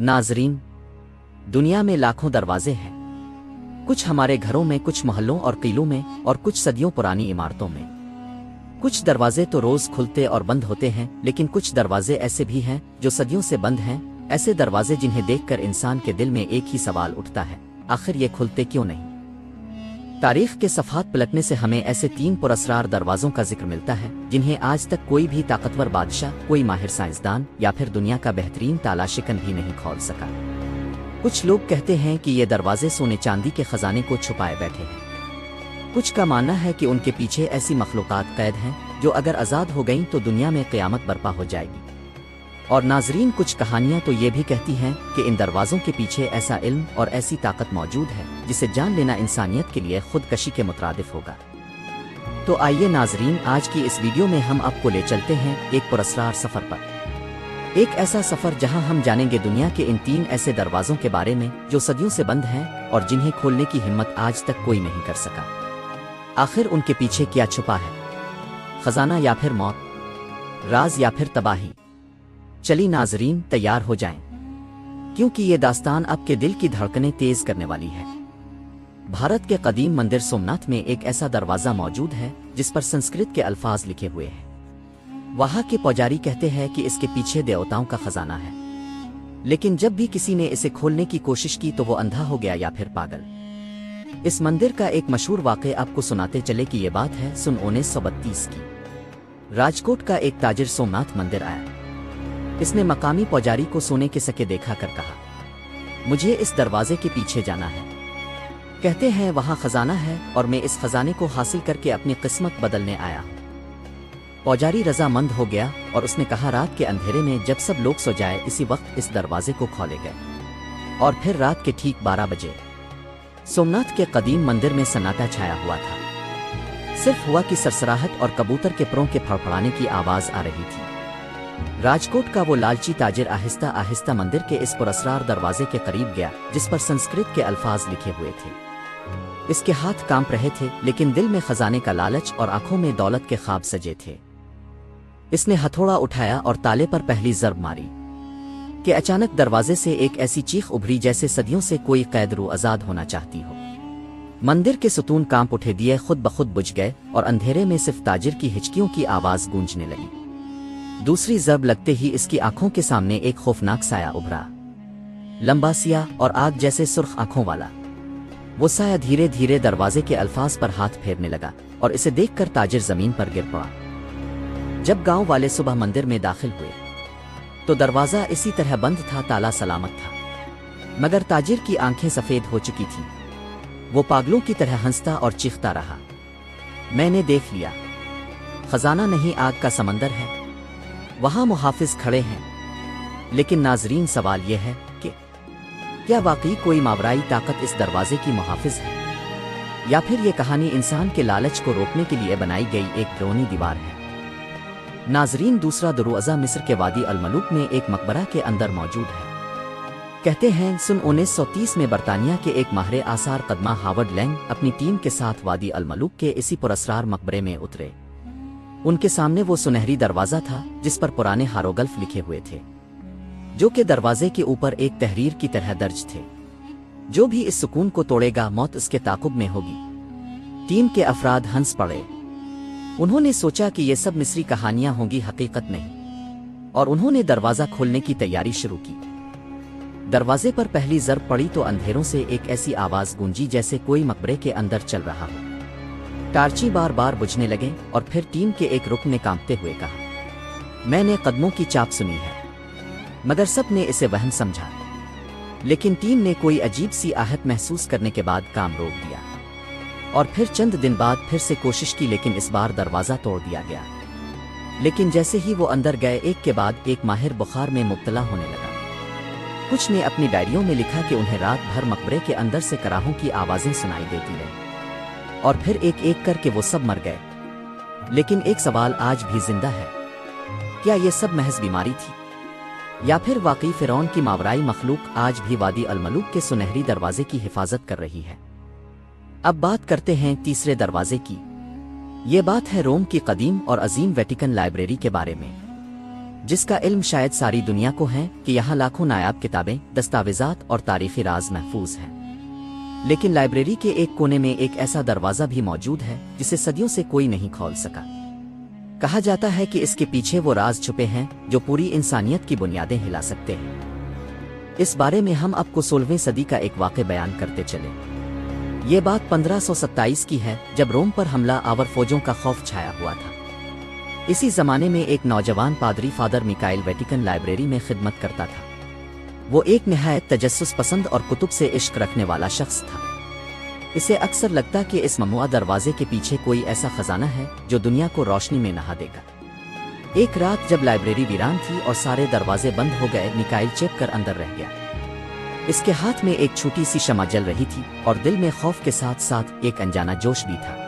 नाजरीन, दुनिया में लाखों दरवाजे हैं। कुछ हमारे घरों में, कुछ मोहल्लों और किलों में, और कुछ सदियों पुरानी इमारतों में। कुछ दरवाजे तो रोज खुलते और बंद होते हैं, लेकिन कुछ दरवाजे ऐसे भी हैं जो सदियों से बंद हैं। ऐसे दरवाजे जिन्हें देखकर इंसान के दिल में एक ही सवाल उठता है, आखिर ये खुलते क्यों नहीं। तारीख के सफ़हात पलटने से हमें ऐसे 3 पुरअसरार दरवाज़ों का जिक्र मिलता है जिन्हें आज तक कोई भी ताकतवर बादशाह, कोई माहिर साइंसदान या फिर दुनिया का बेहतरीन ताला शिकन भी नहीं खोल सका। कुछ लोग कहते हैं कि ये दरवाजे सोने चांदी के खजाने को छुपाए बैठे हैं। कुछ का मानना है कि उनके पीछे ऐसी मखलूक़ात कैद हैं जो अगर आज़ाद हो गईं तो दुनिया में क़यामत बर्पा हो जाएगी। और नाजरीन, कुछ कहानियां तो ये भी कहती हैं कि इन दरवाज़ों के पीछे ऐसा इल्म और ऐसी ताकत मौजूद है जिसे जान लेना इंसानियत के लिए खुदकशी के मुतरादिफ होगा। तो आइए नाजरीन, आज की इस वीडियो में हम आपको ले चलते हैं एक पुरअसरार सफ़र पर। एक ऐसा सफ़र जहां हम जानेंगे दुनिया के इन 3 ऐसे दरवाज़ों के बारे में जो सदियों से बंद हैं और जिन्हें खोलने की हिम्मत आज तक कोई नहीं कर सका। आखिर उनके पीछे क्या छुपा है? खजाना या फिर मौत, राज या फिर तबाही? चली नाजरीन, तैयार हो जाएं, क्योंकि ये दास्तान आपके दिल की धड़कनें तेज करने वाली है। भारत के कदीम मंदिर सोमनाथ में एक ऐसा दरवाज़ा मौजूद है जिस पर संस्कृत के अल्फाज लिखे हुए हैं। वहाँ के पुजारी कहते हैं कि इसके पीछे देवताओं का खजाना है, लेकिन जब भी किसी ने इसे खोलने की कोशिश की तो वो अंधा हो गया या फिर पागल। इस मंदिर का एक मशहूर वाक़या आपको सुनाते चले कि ये बात है सन 1932 की। राजकोट का एक ताजिर सोमनाथ मंदिर आया। इसने मकामी पुजारी को सोने के सके देखा कर कहा, मुझे इस दरवाजे के पीछे जाना है। कहते हैं वहां खजाना है और मैं इस खजाने को हासिल करके अपनी किस्मत बदलने आया। पुजारी रजामंद हो गया और उसने कहा रात के अंधेरे में जब सब लोग सो जाए इसी वक्त इस दरवाजे को खोले गए। और फिर रात के ठीक 12 बजे सोमनाथ के कदीम मंदिर में सन्नाटा छाया हुआ था। सिर्फ हुआ कि सरसराहट और कबूतर के परों के फड़फड़ाने की आवाज आ रही थी। राजकोट का वो लालची ताजिर आहिस्ता आहिस्ता मंदिर के इस पुरअसरार दरवाजे के करीब गया जिस पर संस्कृत के अल्फाज लिखे हुए थे। इसके हाथ कांप रहे थे, लेकिन दिल में खजाने का लालच और आंखों में दौलत के ख्वाब सजे थे। इसने हथौड़ा उठाया और ताले पर पहली ज़रब मारी कि अचानक दरवाजे से एक ऐसी चीख उभरी जैसे सदियों से कोई कैद रूह आज़ाद होना चाहती हो। मंदिर के सुतून कांप उठे, दिए खुद बखुद बुझ गए और अंधेरे में सिर्फ ताजिर की हिचकियों की आवाज गूंजने लगी। दूसरी ज़रब लगते ही इसकी आंखों के सामने एक खौफनाक साया उभरा, लंबा सिया और आग जैसे सुर्ख आंखों वाला। वो साया धीरे धीरे दरवाजे के अल्फाज पर हाथ फेरने लगा और इसे देखकर ताजिर जमीन पर गिर पड़ा। जब गांव वाले सुबह मंदिर में दाखिल हुए तो दरवाजा इसी तरह बंद था, ताला सलामत था, मगर ताजिर की आंखें सफेद हो चुकी थीं। वो पागलों की तरह हंसता और चीखता रहा, मैंने देख लिया, खजाना नहीं आग का समंदर है। वहां मुहाफिज खड़े हैं। लेकिन नाजरीन, सवाल यह है कि क्या वाकई कोई मावराई ताकत इस दरवाजे की मुहाफिज है, या फिर यह कहानी इंसान के लालच को रोकने के लिए बनाई गई एक ड्रोनी दीवार है? नाजरीन, दूसरा दरवाजा मिस्र के वादी अल मलूक में एक मकबरा के अंदर मौजूद है। कहते हैं सन 1930 में बरतानिया के एक माहिर आसार कदमा हावर्ड लैंग अपनी टीम के साथ वादी अल मलूक के इसी पुरअसरार मकबरे में उतरे। उनके सामने वो सुनहरी दरवाजा था जिस पर पुराने हारोगल्फ लिखे हुए थे, जो कि दरवाजे के ऊपर एक तहरीर की तरह दर्ज थे, जो भी इस सुकून को तोड़ेगा मौत उसके ताकुब में होगी। टीम के अफराद हंस पड़े। उन्होंने सोचा कि ये सब मिस्री कहानियां होंगी, हकीकत नहीं, और उन्होंने दरवाजा खोलने की तैयारी शुरू की। दरवाजे पर पहली ज़रब पड़ी तो अंधेरों से एक ऐसी आवाज गूंजी जैसे कोई मकबरे के अंदर चल रहा हो। टार्ची बार बार बुझने लगे और फिर टीम के एक रुकन ने कांपते हुए कहा, मैंने कदमों की चाप सुनी है। मगर सब ने इसे वहम समझा, लेकिन टीम ने कोई अजीब सी आहट महसूस करने के बाद काम रोक दिया और फिर चंद दिन बाद फिर से कोशिश की, लेकिन इस बार दरवाज़ा तोड़ दिया गया। लेकिन जैसे ही वो अंदर गए, एक के बाद एक माहिर बुखार में मुब्तला होने लगा। कुछ ने अपनी डायरियों में लिखा कि उन्हें रात भर मकबरे के अंदर से कराहों की आवाज़ें सुनाई देती रहीं और फिर एक एक करके वो सब मर गए। लेकिन एक सवाल आज भी जिंदा है, क्या ये सब महज बीमारी थी, या फिर वाकई फिरौन की मावराई मखलूक आज भी वादी अल मलूक के सुनहरी दरवाजे की हिफाजत कर रही है? अब बात करते हैं तीसरे दरवाजे की। ये बात है रोम की कदीम और अजीम वेटिकन लाइब्रेरी के बारे में। जिस का इल्म शायद सारी दुनिया को है कि यहाँ लाखों नायाब किताबें, दस्तावेजात और तारीखी राज महफूज हैं। लेकिन लाइब्रेरी के एक कोने में एक ऐसा दरवाज़ा भी मौजूद है जिसे सदियों से कोई नहीं खोल सका। कहा जाता है कि इसके पीछे वो राज छुपे हैं जो पूरी इंसानियत की बुनियादें हिला सकते हैं। इस बारे में हम आपको 16वीं सदी का एक वाक़या बयान करते चले। ये बात 1527 की है, जब रोम पर हमला आवर फौजों का खौफ छाया हुआ था। इसी ज़माने में एक नौजवान पादरी फादर मिकाइल वेटिकन लाइब्रेरी में खिदमत करता था। वो एक निहायत तजस्सुस पसंद और कुतुब से इश्क रखने वाला शख्स था। इसे अक्सर लगता कि इस ममनुआ दरवाजे के पीछे कोई ऐसा खजाना है जो दुनिया को रोशनी में नहा देगा। एक रात जब लाइब्रेरी वीरान थी और सारे दरवाजे बंद हो गए, मिकाइल चेप कर अंदर रह गया। इसके हाथ में एक छोटी सी शमा जल रही थी और दिल में खौफ के साथ साथ एक अनजाना जोश भी था।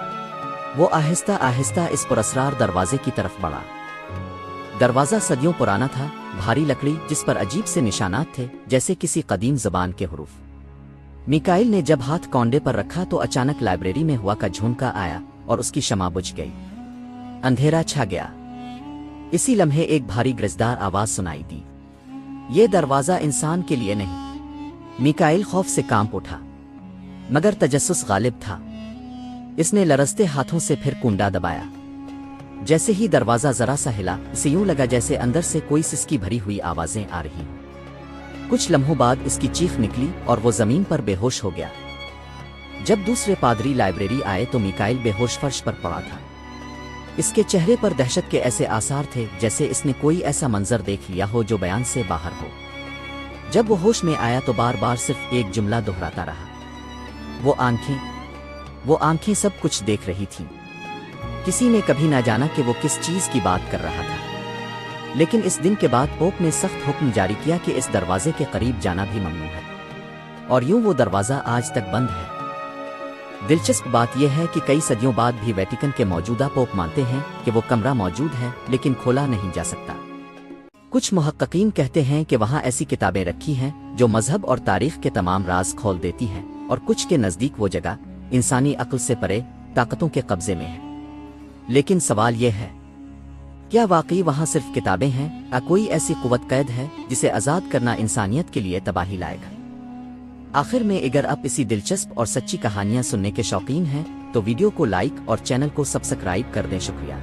वो आहिस्ता आहिस्ता इस पुरस्रार दरवाजे की तरफ बढ़ा। दरवाज़ा सदियों पुराना था, भारी लकड़ी जिस पर अजीब से निशानात थे जैसे किसी कदीम ज़बान के हुरूफ। मिकाइल ने जब हाथ कौंडे पर रखा तो अचानक लाइब्रेरी में हवा का झोंका आया और उसकी शमा बुझ गई। अंधेरा छा गया। इसी लम्हे एक भारी गरजदार आवाज़ सुनाई दी। ये दरवाज़ा इंसान के लिए नहीं। मिकाइल खौफ से कांप उठा, मगर तजस्सुस गालिब था। इसने लरजते हाथों से फिर कुंडा दबाया। जैसे ही दरवाज़ा ज़रा सा हिला, इसे यूं लगा जैसे अंदर से कोई सिसकी भरी हुई आवाज़ें आ रही। कुछ लम्हों बाद इसकी चीख निकली और वो ज़मीन पर बेहोश हो गया। जब दूसरे पादरी लाइब्रेरी आए तो मिकाइल बेहोश फर्श पर पड़ा था। इसके चेहरे पर दहशत के ऐसे आसार थे जैसे इसने कोई ऐसा मंजर देख लिया हो जो बयान से बाहर हो। जब वो होश में आया तो बार बार सिर्फ एक जुमला दोहराता रहा, वो आंखें सब कुछ देख रही थीं। किसी ने कभी ना जाना कि वो किस चीज़ की बात कर रहा था। लेकिन इस दिन के बाद पोप ने सख्त हुक्म जारी किया कि इस दरवाजे के करीब जाना भी ममनू है, और यूं वो दरवाज़ा आज तक बंद है। दिलचस्प बात यह है कि कई सदियों बाद भी वेटिकन के मौजूदा पोप मानते हैं कि वो कमरा मौजूद है लेकिन खोला नहीं जा सकता। कुछ मुहक्किकीन कहते हैं कि वहाँ ऐसी किताबें रखी हैं जो मजहब और तारीख के तमाम राज खोल देती हैं, और कुछ के नज़दीक वो जगह इंसानी अक्ल से परे ताकतों के कब्जे में है। लेकिन सवाल यह है, क्या वाकई वहाँ सिर्फ किताबें हैं या कोई ऐसी कुव्वत कैद है जिसे आज़ाद करना इंसानियत के लिए तबाही लाएगा? आखिर में अगर आप इसी दिलचस्प और सच्ची कहानियाँ सुनने के शौकीन हैं तो वीडियो को लाइक और चैनल को सब्सक्राइब कर दें। शुक्रिया।